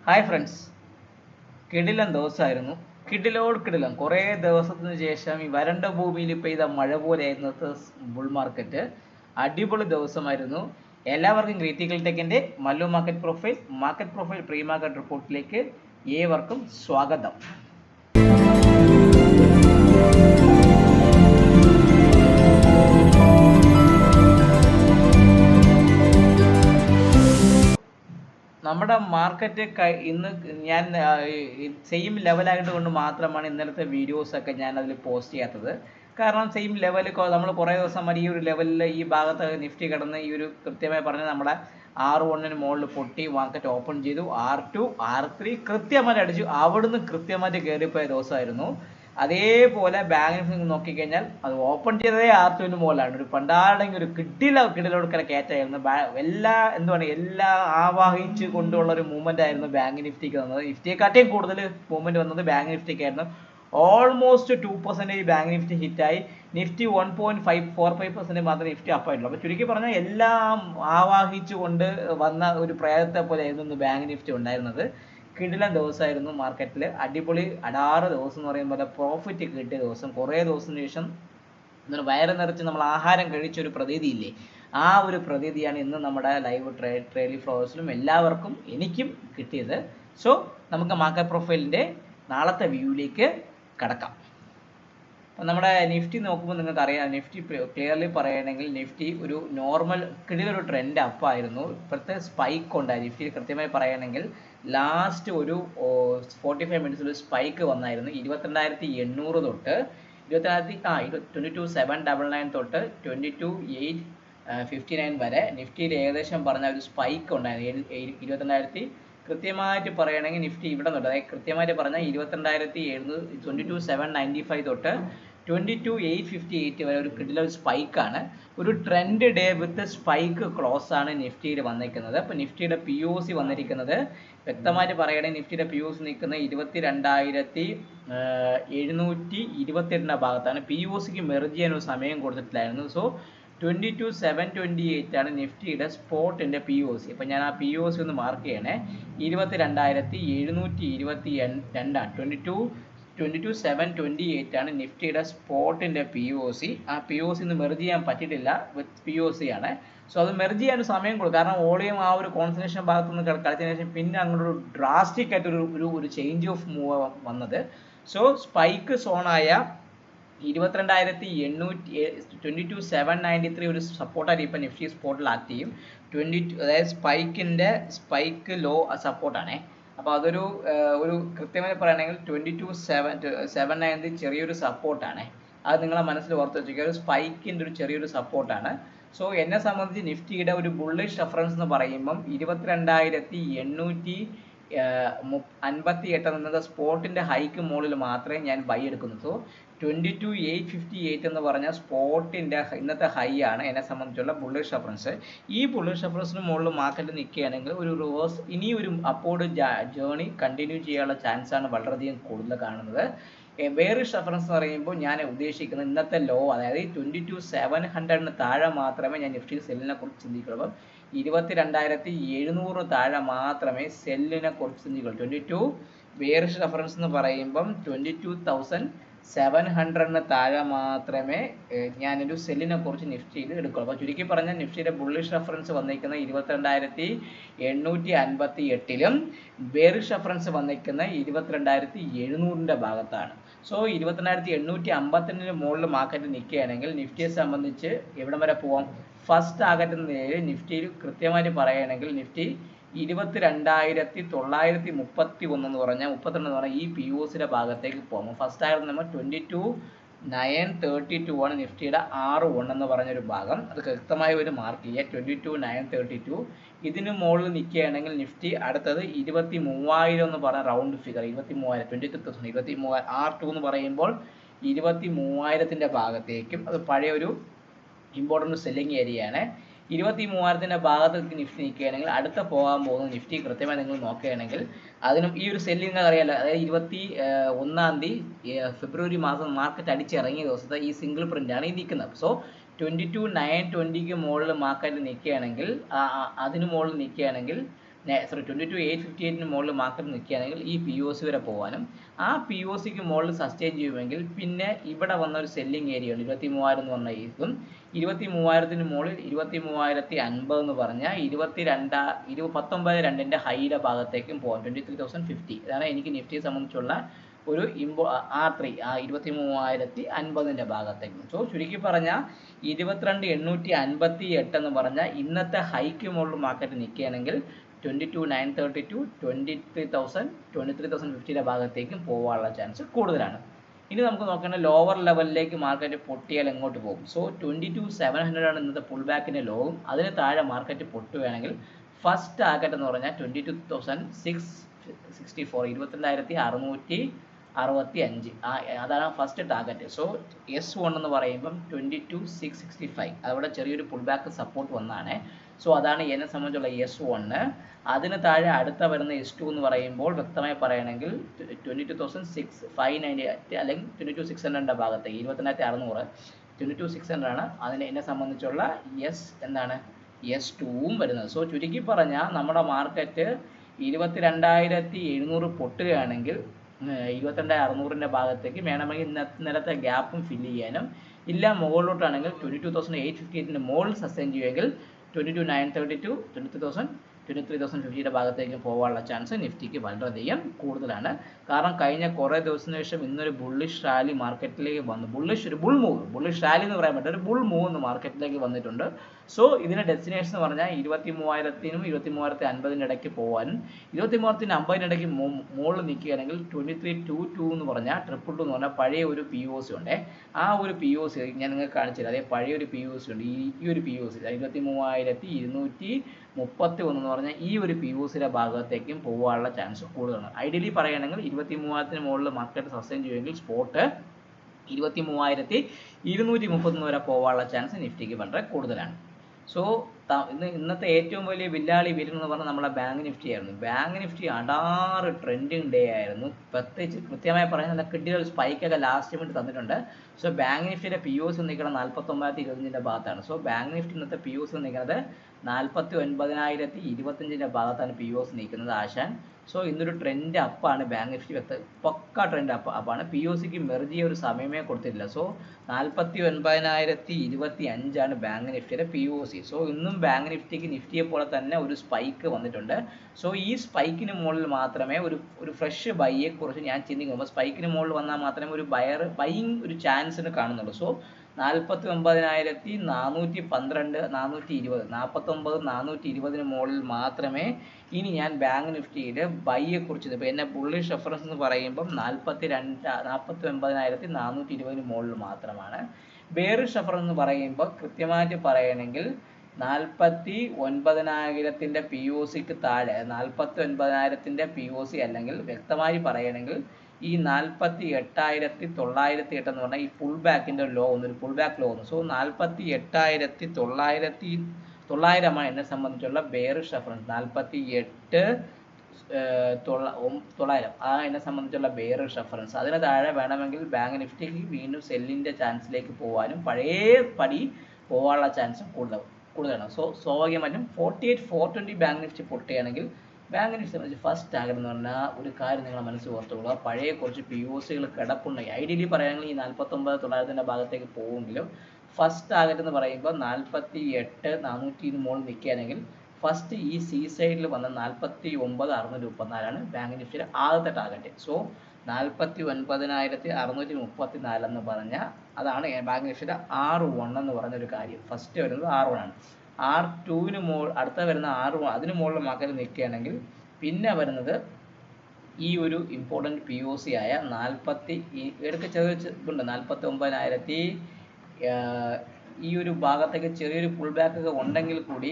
Hi friends, കിടിലൻ ദിവസമായിരുന്നു. കിടിലോട് കിടിലം കുറേ ദിവസത്തിന് ശേഷം ഈ വരണ്ട ഭൂമിയിൽ പെയ്ത മഴ പോലെയായിരുന്നു ബുൾ മാർക്കറ്റ്. അടിപൊളി ദിവസമായിരുന്നു. എല്ലാവർക്കും ക്രിറ്റിക്കൽ ടെക്കിൻ്റെ Mallu market profile pre market റിപ്പോർട്ടിലേക്ക് ഏവർക്കും സ്വാഗതം. നമ്മുടെ മാർക്കറ്റ് ഇന്ന് ഞാൻ സെയിം ലെവലായിട്ട് കൊണ്ട് മാത്രമാണ് ഇന്നലത്തെ വീഡിയോസൊക്കെ ഞാൻ അതിൽ പോസ്റ്റ് ചെയ്യാത്തത്. കാരണം സെയിം ലെവൽ നമ്മൾ കുറേ ദിവസം വരെ ഈ ഒരു ലെവലിൽ ഈ ഭാഗത്ത് നിഫ്റ്റി കിടന്ന് ഈ ഒരു കൃത്യമായി പറഞ്ഞാൽ നമ്മുടെ R1 മുകളിൽ പൊട്ടി മാർക്കറ്റ് ഓപ്പൺ ചെയ്തു. R2 R3 കൃത്യമായിട്ട് അടിച്ചു. അവിടുന്ന് കൃത്യമായിട്ട് കയറിപ്പോയ ദിവസമായിരുന്നു. അതേപോലെ ബാങ്ക് നിഫ്റ്റി നോക്കിക്കഴിഞ്ഞാൽ അത് ഓപ്പൺ ചെയ്തതേ R2 മുകളിലാണ്. ഒരു പണ്ടാണെങ്കിൽ ഒരു കിടിലോടുക്കര കയറ്റായിരുന്നു. എല്ലാം ആവാഹിച്ച് കൊണ്ടുള്ള ഒരു മൂവ്മെന്റ് ആയിരുന്നു ബാങ്ക് നിഫ്റ്റിക്ക് വന്നത്. നിഫ്റ്റിയെക്കാട്ടിയും കൂടുതൽ മൂവ്മെന്റ് വന്നത് ബാങ്ക് നിഫ്റ്റിക്കായിരുന്നു. ഓൾമോസ്റ്റ് 2% ബാങ്ക് നിഫ്റ്റി ഹിറ്റായി. നിഫ്റ്റി 1.45% മാത്രമേ നിഫ്റ്റി അപ്പായിട്ടുള്ളൂ. അപ്പോൾ ചുരുക്കി പറഞ്ഞാൽ എല്ലാം ആവാഹിച്ചു കൊണ്ട് വന്ന ഒരു പ്രേതത്തെ പോലെ ആയിരുന്നു ബാങ്ക് നിഫ്റ്റി ഉണ്ടായിരുന്നത്. കിടിലൻ ദിവസമായിരുന്നു മാർക്കറ്റിൽ. അടിപൊളി അടാറ് ദിവസം എന്ന് പറയുമ്പോൾ പ്രോഫിറ്റ് കിട്ടിയ ദിവസം. കുറേ ദിവസത്തിന് ശേഷം വയറ് നിറച്ച് നമ്മൾ ആഹാരം കഴിച്ചൊരു പ്രതീതിയില്ലേ, ആ ഒരു പ്രതീതിയാണ് ഇന്ന് നമ്മുടെ ലൈവ് ട്രെയിലി ഫ്ലവേഴ്സിലും എല്ലാവർക്കും എനിക്കും കിട്ടിയത്. സോ നമുക്ക് മാർക്കറ്റ് പ്രൊഫൈലിൻ്റെ നാളത്തെ വ്യൂവിലേക്ക് കടക്കാം. അപ്പം നമ്മുടെ നിഫ്റ്റി നോക്കുമ്പോൾ നിങ്ങൾക്ക് അറിയാം, നിഫ്റ്റി ക്ലിയർലി പറയുകയാണെങ്കിൽ നിഫ്റ്റി ഒരു നോർമൽ കിടിലൊരു ട്രെൻഡ് അപ്പായിരുന്നു. ഇപ്പോഴത്തെ സ്പൈക്ക് ഉണ്ടായി നിഫ്റ്റിയിൽ കൃത്യമായി പറയുകയാണെങ്കിൽ ലാസ്റ്റ് ഒരു 45 മിനിറ്റ്സിൽ ഒരു സ്പൈക്ക് വന്നായിരുന്നു. 22,800 തൊട്ട് 22,799 തൊട്ട് 22,859 വരെ നിഫ്റ്റിയിൽ ഏകദേശം പറഞ്ഞ ഒരു സ്പൈക്ക് ഉണ്ടായിരുന്നു. 22,000 കൃത്യമായിട്ട് പറയുകയാണെങ്കിൽ നിഫ്റ്റി ഇവിടെ നിന്നുണ്ട്. അതായത് കൃത്യമായിട്ട് പറഞ്ഞാൽ 22,795 തൊട്ട് 22,858 വരെ ഒരു കിടിലൻ സ്പൈക്കാണ്. ഒരു trend day with spike close ആണ് നിഫ്റ്റിയിൽ വന്നിരിക്കുന്നത്. അപ്പോൾ നിഫ്റ്റിയുടെ POC വന്നിരിക്കുന്നത് വ്യക്തമായിട്ട് പറയുകയാണെങ്കിൽ നിഫ്റ്റിയുടെ POC നിൽക്കുന്നത് 22,728 ഭാഗത്താണ്. POCക്ക് മെർജ് ചെയ്യാൻ ഒരു സമയം കൊടുത്തിട്ടില്ലായിരുന്നു. സോ 22,728 ആണ് നിഫ്റ്റിയുടെ സ്പോട്ടിൻ്റെ POC. അപ്പം ഞാൻ ആ POC ഒന്ന് മാർക്ക് ചെയ്യണേ. 22,722 ആണ്. 22,728 ആണ് നിഫ്റ്റിയുടെ സ്പോട്ടിൻ്റെ POC. ആ POC ഒന്ന് മെർജ് ചെയ്യാൻ പറ്റിയിട്ടില്ല, വിത്ത് POC ആണ്. സോ അത് മെർജ് ചെയ്യാൻ ഒരു സമയം കൊടുക്കും. കാരണം വോളിയം ആ ഒരു കോൺസെൻട്രേഷൻ ഭാഗത്തുനിന്ന് കളിച്ചതിന് ശേഷം പിന്നെ അങ്ങോട്ടൊരു ഡ്രാസ്റ്റിക് ആയിട്ട് ഒരു ചേഞ്ച് ഓഫ് മൂവ് വന്നത്. സോ സ്പൈക്ക് സോണായ 22,793 ഒരു സപ്പോർട്ടായിട്ട് ഇപ്പോൾ നിഫ്റ്റി സ്പോട്ടിൽ ആക്ട് ചെയ്യും. അതായത് സ്പൈക്ക് ലോ സപ്പോർട്ടാണേ. അപ്പോൾ അതൊരു കൃത്യമായി പറയുകയാണെങ്കിൽ 22,790 ചെറിയൊരു സപ്പോർട്ടാണ്. അത് നിങ്ങളെ മനസ്സിൽ ഓർത്ത് വെച്ചിരിക്കുക. ഒരു സ്പൈക്കിൻ്റെ ഒരു ചെറിയൊരു സപ്പോർട്ടാണ്. സോ എന്നെ സംബന്ധിച്ച് നിഫ്റ്റിയുടെ ഒരു ബുള്ളിഷ് റെഫറൻസ് എന്ന് പറയുമ്പം 22,858 എന്നത് സ്പോട്ടിൻ്റെ ഹൈക്ക് മുകളിൽ മാത്രമേ ഞാൻ ബൈ എടുക്കുന്നു. സോ 22,858 എന്ന് പറഞ്ഞാൽ സ്പോട്ടിൻ്റെ ഇന്നത്തെ ഹൈ ആണ് എന്നെ സംബന്ധിച്ചുള്ള ബുള്ളിഷ് റെഫറൻസ്. ഈ ബുള്ളിഷ് റെഫറൻസിന് മുകളിൽ മാർക്കറ്റ് നിൽക്കുകയാണെങ്കിൽ ഒരു റിവേഴ്സ് ഇനിയൊരു അപ്പോർഡ് ജേർണി കണ്ടിന്യൂ ചെയ്യാനുള്ള ചാൻസാണ് വളരെയധികം കൂടുതൽ കാണുന്നത്. ബെയറിഷ് റെഫറൻസ് എന്ന് പറയുമ്പോൾ ഞാൻ ഉദ്ദേശിക്കുന്നത് ഇന്നത്തെ ലോ, അതായത് 22,700 താഴെ മാത്രമേ ഞാൻ നിഫ്റ്റി സെല്ലിനെ കുറിച്ച് ചിന്തിക്കുള്ളൂ. 22,700 താഴെ മാത്രമേ സെല്ലിനെ കുറിച്ച് ചിന്തിക്കുള്ളൂ. 22 ബെയറിഷ് റെഫറൻസ് എന്ന് പറയുമ്പം 22,700 താഴെ മാത്രമേ ഞാനൊരു സെല്ലിനെ കുറിച്ച് നിഫ്റ്റിയിൽ എടുക്കുള്ളൂ. അപ്പോൾ ചുരുക്കി പറഞ്ഞാൽ നിഫ്റ്റിയുടെ ബുള്ളിഷ് റെഫറൻസ് വന്നിരിക്കുന്നത് 22,858 ബെയറിഷ് റെഫറൻസ് വന്നിരിക്കുന്നത് 22,700 ഭാഗത്താണ്. സോ 22,852 മുകളിൽ മാർക്കറ്റ് നിൽക്കുകയാണെങ്കിൽ നിഫ്റ്റിയെ സംബന്ധിച്ച് എവിടം വരെ പോവാം? ഫസ്റ്റ് ടാർഗറ്റ് എന്ന നിലയിൽ നിഫ്റ്റിയിൽ കൃത്യമായിട്ട് പറയുകയാണെങ്കിൽ നിഫ്റ്റി 22,931 എന്ന് പറഞ്ഞാൽ 32 എന്ന് പറഞ്ഞാൽ ഈ POCയുടെ ഭാഗത്തേക്ക് പോകും. ഫസ്റ്റ് ടാർഗറ്റ് നമ്മൾ 22,932 ആണ് നിഫ്റ്റിയുടെ R1 എന്ന് പറഞ്ഞൊരു ഭാഗം. അത് കൃത്യമായി ഒരു മാർക്ക് ചെയ്യുക. 22,932 ഇതിന് മുകളിൽ നിൽക്കുകയാണെങ്കിൽ നിഫ്റ്റി അടുത്തത് 23,000 എന്ന് പറഞ്ഞ റൗണ്ട് ഫിഗർ 23,000 R2 എന്ന് പറയുമ്പോൾ 23,000 ഭാഗത്തേക്കും അത് പഴയ ഒരു ഇമ്പോർട്ടൻ്റ് സെല്ലിംഗ് ഏരിയയാണ്. 23,000 ഭാഗത്തേക്ക് നിഫ്റ്റി നിൽക്കുകയാണെങ്കിൽ അടുത്ത പോകാൻ പോകുന്ന നിഫ്റ്റി കൃത്യമായി നിങ്ങൾ നോക്കുകയാണെങ്കിൽ അതിനും ഈ ഒരു സെല്ലിംഗ് നിങ്ങൾക്ക് അറിയാലോ. അതായത് 21 ഫെബ്രുവരി മാസം മാർക്കറ്റ് അടിച്ചിറങ്ങിയ ദിവസത്തെ ഈ സിംഗിൾ പ്രിൻ്റാണ് ഈ നിൽക്കുന്നത്. സോ 22,920 മുകളിൽ മാർക്കറ്റ് നിൽക്കുകയാണെങ്കിൽ അതിന് മുകളിൽ നിൽക്കുകയാണെങ്കിൽ 22,858 മുകളിൽ മാർക്കറ്റ് നിൽക്കുകയാണെങ്കിൽ ഈ പി ഒ സി വരെ പോകാനും ആ പി ഒ സിക്ക് മുകളിൽ സസ്റ്റെയിൻ ചെയ്യുമെങ്കിൽ പിന്നെ ഇവിടെ വന്ന ഒരു സെല്ലിംഗ് ഏരിയ ഉണ്ട് 23,000 എന്ന് പറഞ്ഞ ഇതും 23,000 മുകളിൽ 23,050 എന്ന് പറഞ്ഞാൽ 19,200 ഹൈയുടെ ഭാഗത്തേക്കും പോകാം 23,050. ഇതാണ് എനിക്ക് നിഫ്റ്റിയെ സംബന്ധിച്ചുള്ള ഒരു R3 ആ 23,050 ഭാഗത്തേക്കും. സോ ചുരുക്കി പറഞ്ഞാൽ 22,858 എന്ന് പറഞ്ഞാൽ ഇന്നത്തെ ഹൈക്ക് മുകളിൽ മാർക്കറ്റ് നിൽക്കുകയാണെങ്കിൽ 22,932 23,050 ഭാഗത്തേക്കും പോകാനുള്ള ചാൻസ് കൂടുതലാണ്. ഇനി നമുക്ക് നോക്കേണ്ട ലോവർ ലെവലിലേക്ക് മാർക്കറ്റ് പൊട്ടിയാൽ എങ്ങോട്ട് പോകും. സോ 22,700 ആണ് ഇന്നത്തെ പുൾ ബാക്കിൻ്റെ ലോവും. അതിന് താഴെ മാർക്കറ്റ് പൊട്ടുകയാണെങ്കിൽ ഫസ്റ്റ് ടാർഗറ്റ് എന്ന് പറഞ്ഞാൽ 22,664 22,665 അതാണ് ഫസ്റ്റ് ടാർഗറ്റ്. സോ S1 എന്ന് പറയുമ്പം 22,665 അവിടെ ചെറിയൊരു പുൾ ബാക്ക് സപ്പോർട്ട് വന്നാണ്. സോ അതാണ് എന്നെ സംബന്ധിച്ചുള്ള S1. അതിന് താഴെ അടുത്ത വരുന്ന S2 എന്ന് പറയുമ്പോൾ വ്യക്തമായി പറയുകയാണെങ്കിൽ 22,590 അല്ലെങ്കിൽ 22,600 ഭാഗത്തേക്ക് 22,600 22,600 ആണ് അതിന് എന്നെ സംബന്ധിച്ചുള്ള എന്താണ് S2 വരുന്നത്. സോ ചുരുക്കി പറഞ്ഞാൽ നമ്മുടെ മാർക്കറ്റ് 22,700 പൊട്ടുകയാണെങ്കിൽ 22,600 ഭാഗത്തേക്ക് വേണമെങ്കിൽ ഇന്നലത്തെ ഗ്യാപ്പും ഫില്ല് ചെയ്യാനും ഇല്ല മുകളിലോട്ടാണെങ്കിൽ 22,858 മുകളിൽ സസ്റ്റെയിൻ ചെയ്യുമെങ്കിൽ 22,932 23,050 ഭാഗത്തേക്ക് പോകാനുള്ള ചാൻസ് നിഫ്റ്റിക്ക് വളരെയധികം കൂടുതലാണ്. കാരണം കഴിഞ്ഞ കുറേ ദിവസത്തിന് ശേഷം ഇന്നൊരു ബുള്ളിഷ് റാലി മാർക്കറ്റിലേക്ക് വന്നു. ഒരു ബുൾ മൂവ്, ബുള്ളിഷ് റാലി എന്ന് പറയാൻ പറ്റില്ല, ഒരു ബുൾ മൂവ് എന്ന് മാർക്കറ്റിലേക്ക് വന്നിട്ടുണ്ട്. സോ ഇതിൻ്റെ ഡെസ്റ്റിനേഷൻ എന്ന് പറഞ്ഞാൽ 23,000-നും 23,050 ഇടയ്ക്ക് പോകാനും 23,050 ഇടയ്ക്ക് മുകളിൽ നിൽക്കുകയാണെങ്കിൽ 23,222 എന്ന് പറഞ്ഞാൽ 222 എന്ന് പറഞ്ഞാൽ പഴയ ഒരു പി ഒ സി ഉണ്ട്. ആ ഒരു പി ഒ സി ഞാൻ നിങ്ങൾക്ക് കാണിച്ചു തരാം. അതേ പഴയ ഒരു പി ഒ സി ഉണ്ട്. ഈ ഒരു പി ഒ സി 23,231 എന്ന് പറഞ്ഞാൽ ഈ ഒരു പി ഒ സിയുടെ ഭാഗത്തേക്കും പോകാനുള്ള ചാൻസ് കൂടുതലാണ്. ഐഡിയലി പറയുകയാണെങ്കിൽ 23,000 മുകളിൽ മാർക്കറ്റ് സസ്റ്റെയിൻ ചെയ്യുമെങ്കിൽ സ്പോട്ട് 23,231 വരെ പോകാനുള്ള ചാൻസ് നിഫ്റ്റിക്ക് വളരെ കൂടുതലാണ്. സോ ഇന്നത്തെ ഏറ്റവും വലിയ വില്ലാളി വീരനെന്ന് പറഞ്ഞാൽ നമ്മളെ ബാങ്ക് നിഫ്റ്റി ആയിരുന്നു. ബാങ്ക് നിഫ്റ്റി അടാറ് ട്രെൻഡിങ് ഡേ ആയിരുന്നു. പ്രത്യേകിച്ച് കൃത്യമായി പറയുന്നത് കിട്ടിയ ഒരു സ്പൈക്കൊക്കെ ലാസ്റ്റ് മിനിറ്റ് തന്നിട്ടുണ്ട്. സോ ബാങ്ക് നിഫ്റ്റിയുടെ പി ഒ സി നിൽക്കുന്നത് 49,025 ഭാഗത്താണ്. സോ ബാങ്ക് നിഫ്റ്റി ഇന്നത്തെ പി ഒ സി നിൽക്കുന്നത് 49,025 ഭാഗത്താണ് പി ഒ സി നിൽക്കുന്നത് ആശാൻ. സോ ഇന്നൊരു ട്രെൻഡ് അപ്പാണ് ബാങ്ക് നിഫ്റ്റി പക്ക ട്രെൻഡ് അപ്പാണ്. പി ഒ സിക്ക് മെർജ് ചെയ്യാൻ ഒരു സമയമേ കൊടുത്തിട്ടില്ല. സോ 49,025 ബാങ്ക് നിഫ്റ്റിയുടെ പി ഒ സി. സോ ഇന്നും ബാങ്ക് നിഫ്റ്റിക്ക് നിഫ്റ്റിയെ പോലെ തന്നെ ഒരു സ്പൈക്ക് വന്നിട്ടുണ്ട്. സോ ഈ സ്പൈക്കിന് മുകളിൽ മാത്രമേ ഒരു ഫ്രഷ് ബൈയെ കുറിച്ച് ഞാൻ ചിന്തിക്കുമ്പോൾ സ്പൈക്കിന് മുകളിൽ വന്നാൽ മാത്രമേ ഒരു ബൈയിങ് ഒരു ചാൻസിന് കാണുന്നുള്ളൂ. സോ 49,412 420 49,420 മുകളിൽ മാത്രമേ ഇനി ഞാൻ ബാങ്ക് നിഫ്റ്റിയുടെ ബൈയെ കുറിച്ച് ഇപ്പോൾ എന്നെ ബുള്ളിഷ് റെഫറൻസ് എന്ന് പറയുമ്പം 49,420 മുകളിൽ മാത്രമാണ്. ബെയറിഷ് റെഫറൻസ് എന്ന് പറയുമ്പോൾ കൃത്യമായിട്ട് പറയണമെങ്കിൽ 49,000 പി ഒ സിക്ക് താഴെ 49,000 പി ഒ സി അല്ലെങ്കിൽ വ്യക്തമായി പറയണമെങ്കിൽ ഈ 48,908 എന്ന് പറഞ്ഞാൽ ഈ പുൾ ബാക്കിൻ്റെ ലോ ഒരു പുൾ ബാക്ക് ലോ സോ 48,900 എന്നെ സംബന്ധിച്ചുള്ള ബെയറിഷ് റെഫറൻസ് 48,900 എന്നെ സംബന്ധിച്ചുള്ള ബെയറിഷ് റെഫറൻസ്. അതിന് താഴെ വേണമെങ്കിൽ ബാങ്ക് നിഫ്റ്റിക്ക് വീണ്ടും സെല്ലിൻ്റെ ചാൻസിലേക്ക് പോകാനും പഴയ പടി പോകാനുള്ള ചാൻസും കൂടുതലാണ്. സോ സ്വാഭാവികമായിട്ടും 48,420 ബാങ്ക് നിഫ്റ്റി പൊട്ടുകയാണെങ്കിൽ ബാങ്ക് നിഫ്റ്റി സംബന്ധിച്ച് ഫസ്റ്റ് ടാർഗറ്റ് എന്ന് പറഞ്ഞാൽ ഒരു കാര്യം നിങ്ങൾ മനസ്സിൽ ഓർത്തുകൊള്ളുക, പഴയ കുറച്ച് പി ഒ സികൾ കിടപ്പുണ്ടെങ്കിൽ ഐഡിയലി പറയുകയാണെങ്കിൽ ഈ 49,900 ഭാഗത്തേക്ക് പോകുമെങ്കിലും ഫസ്റ്റ് ടാർഗറ്റ് എന്ന് പറയുമ്പോൾ 48,400 മുകളിൽ നിൽക്കുകയാണെങ്കിൽ ഫസ്റ്റ് ഈ സി സൈഡിൽ വന്ന 49,634 ബാങ്ക് നിഫ്റ്റിയുടെ ആദ്യത്തെ ടാർഗറ്റ്. സോ 49,634 എന്ന് പറഞ്ഞാൽ അതാണ് ബാങ്ക് നിഫ്റ്റിയുടെ R1 എന്ന് പറഞ്ഞൊരു കാര്യം. ഫസ്റ്റ് വരുന്നത് R1 ആണ്. R2 അടുത്ത വരുന്ന R1 അതിന് മുകളിൽ മാർക്കറ്റ് നിൽക്കുകയാണെങ്കിൽ പിന്നെ വരുന്നത് ഈ ഒരു ഇമ്പോർട്ടൻറ്റ് പി ഒ സി ആയ 40 ഇടയ്ക്ക് ഇതുണ്ട് 49,000 ഈ ഒരു ഭാഗത്തേക്ക് ചെറിയൊരു പുൾ ബാക്ക് ഒക്കെ ഉണ്ടെങ്കിൽ കൂടി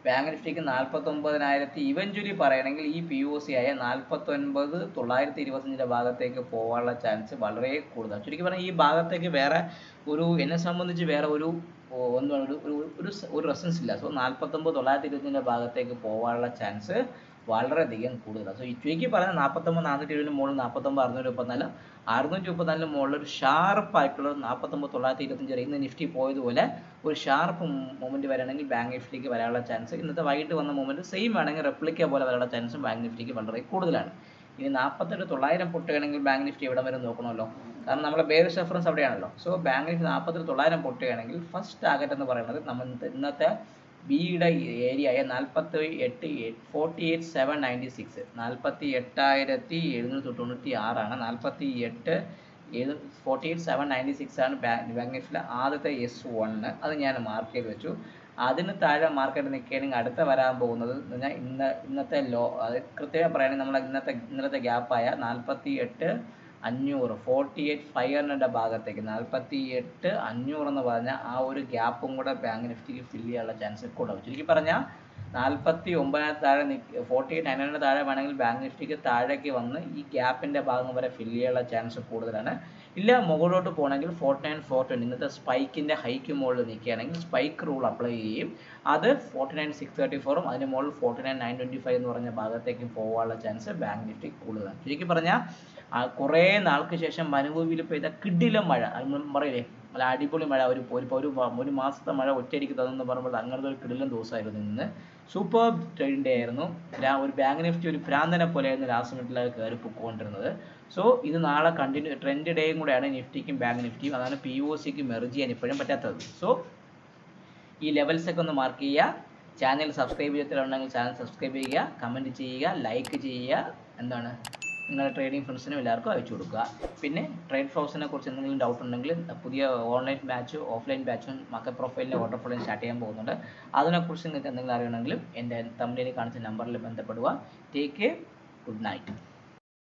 ബാങ്ക് നിഫ്റ്റിക്ക് 49,000 ഇവഞ്ച്വലി പറയണമെങ്കിൽ ഈ പി ഒ സി ആയ 49,925 ഭാഗത്തേക്ക് പോകാനുള്ള ചാൻസ് വളരെ കൂടുതലാണ്. ചുരുക്കി പറഞ്ഞാൽ ഈ ഭാഗത്തേക്ക് വേറെ എന്നെ സംബന്ധിച്ച് വേറെ ഒരു റെസൻസ് ഇല്ല. സോ 49,925 ഭാഗത്തേക്ക് പോകാനുള്ള ചാൻസ് വളരെയധികം കൂടുതലാണ്. സോ ചുരുക്കി പറയുന്നത് 49,470 മുകളിൽ 49,634, 634 മുകളിൽ ഒരു ഷാർപ്പായിട്ടുള്ള 49,925 വരെ ഇന്ന് നിഫ്റ്റി പോയതുപോലെ ഒരു ഷാർപ്പ് മൂവ്മെൻറ്റ് വരികയാണെങ്കിൽ ബാങ്ക് നിഫ്റ്റിക്ക് വരാനുള്ള ചാൻസ്, ഇന്നത്തെ വൈകിട്ട് വന്ന മൂവ്മെൻറ്റ് സെയിം ആണെങ്കിൽ റെപ്ലിക്ക പോലെ വരാനുള്ള ചാൻസും ബാങ്ക് നിഫ്റ്റിക്ക് വളരെ കൂടുതലാണ്. ഇനി 48,900 പൊട്ടുകയാണെങ്കിൽ ബാങ്ക് നിഫ്റ്റി എവിടെ വരെ നോക്കണമല്ലോ, കാരണം നമ്മുടെ ബേറിഷ് റെഫറൻസ് അവിടെയാണല്ലോ. സോ ബാങ്ക് നിഫ്റ്റി 48,900 പൊട്ടുകയാണെങ്കിൽ ഫസ്റ്റ് ടാർഗറ്റ് എന്ന് പറയുന്നത് നമ്മൾ ഇന്നത്തെ ബിയുടെ ഏരിയയായ 48,796, 48,796 ആണ്. 48,796 ആണ് ബാങ്ക് നിഫ്റ്റിയിലെ ആദ്യത്തെ S1. അത് ഞാൻ മാർക്ക് ചെയ്ത് വെച്ചു. അതിന് താഴെ മാർക്കറ്റ് നിൽക്കുകയാണെങ്കിൽ അടുത്ത വരാൻ പോകുന്നത് ഇന്നത്തെ ലോ, അത് കൃത്യമായി പറയുകയാണെങ്കിൽ നമ്മൾ ഇന്നലത്തെ ഗ്യാപ്പായ 48,500, 48,500 ഭാഗത്തേക്ക് 48,500 എന്ന് പറഞ്ഞാൽ ആ ഒരു ഗ്യാപ്പും കൂടെ ബാങ്ക് നിഫ്റ്റിക്ക് ഫില്ല് ചെയ്യാനുള്ള ചാൻസ് കൂടുതൽ. ചുരുക്കി പറഞ്ഞാൽ 49,000 താഴെ 48,900 താഴെ വേണമെങ്കിൽ ബാങ്ക് നിഫ്റ്റിക്ക് താഴേക്ക് വന്ന് ഈ ഗ്യാപ്പിൻ്റെ ഭാഗം വരെ ഫില്ല് ചെയ്യാനുള്ള ചാൻസ് കൂടുതലാണ്. ഇല്ല മുകളിലോട്ട് പോകണമെങ്കിൽ 49,420 ഇന്നത്തെ സ്പൈക്കിൻ്റെ ഹൈക്ക് മുകളിൽ നിൽക്കുകയാണെങ്കിൽ സ്പൈക്ക് റൂൾ അപ്ലൈ ചെയ്യും. അത് 49,634 അതിന് മുകളിൽ 49,925 എന്ന് പറഞ്ഞ ഭാഗത്തേക്ക് പോകാനുള്ള ചാൻസ് ബാങ്ക് നിഫ്റ്റി കൂടുതലാണ്. ചുരുക്കി പറഞ്ഞാൽ കുറേ നാൾക്ക് ശേഷം മനുഭൂമിയിൽ പെയ്ത കിടിലം മഴ, പറയില്ലേ നല്ല അടിപൊളി മഴ, ഒരു മാസത്തെ മഴ ഒറ്റയടിക്ക് തന്നെന്ന് പറയുമ്പോൾ അങ്ങനത്തെ ഒരു കിടിലം ദിവസമായിരുന്നു ഇന്ന്. സൂപ്പർ ട്രെയിൻ ഡേ ആയിരുന്നു. ഒരു ബാങ്ക് നിഫ്റ്റി ഒരു ഭ്രാന്തനെ പോലെയായിരുന്നു ലാസ്റ്റ് മിനിറ്റിലൊക്കെ കയറി പൊക്കോണ്ടിരുന്നത്. സോ ഇത് നാളെ കണ്ടിന്യൂ ട്രെൻഡ് ഡേയും കൂടെയാണ് നിഫ്റ്റിക്കും ബാങ്ക് നിഫ്റ്റിയും. അതാണ് POCക്ക് മെർജ് ചെയ്യാൻ ഇപ്പോഴും പറ്റാത്തത്. സോ ഈ ലെവൽസൊക്കെ ഒന്ന് മാർക്ക് ചെയ്യുക. ചാനൽ സബ്സ്ക്രൈബ് ചെയ്തിട്ടുണ്ടെങ്കിൽ ചാനൽ സബ്സ്ക്രൈബ് ചെയ്യുക, കമൻറ്റ് ചെയ്യുക, ലൈക്ക് ചെയ്യുക. എന്താണ് നിങ്ങളുടെ ട്രേഡിംഗ് ഫ്രണ്ട്സിനും എല്ലാവർക്കും അയച്ചു കൊടുക്കുക. പിന്നെ ട്രേഡ് ഫ്ലോസിനെ കുറിച്ച് എന്തെങ്കിലും ഡൗട്ട് ഉണ്ടെങ്കിൽ പുതിയ ഓൺലൈൻ ബാച്ചും ഓഫ്ലൈൻ ബാച്ചും മാർക്കറ്റ് പ്രൊഫൈലിൻ്റെ വാട്ടർ ഫ്ലോയും സ്റ്റാർട്ട് ചെയ്യാൻ പോകുന്നുണ്ട്. അതിനെക്കുറിച്ച് നിങ്ങൾക്ക് എന്തെങ്കിലും അറിയണമെങ്കിലും എൻ്റെ തമ്മിൽ കാണിച്ച നമ്പറിൽ ബന്ധപ്പെടുക. Take care, good night.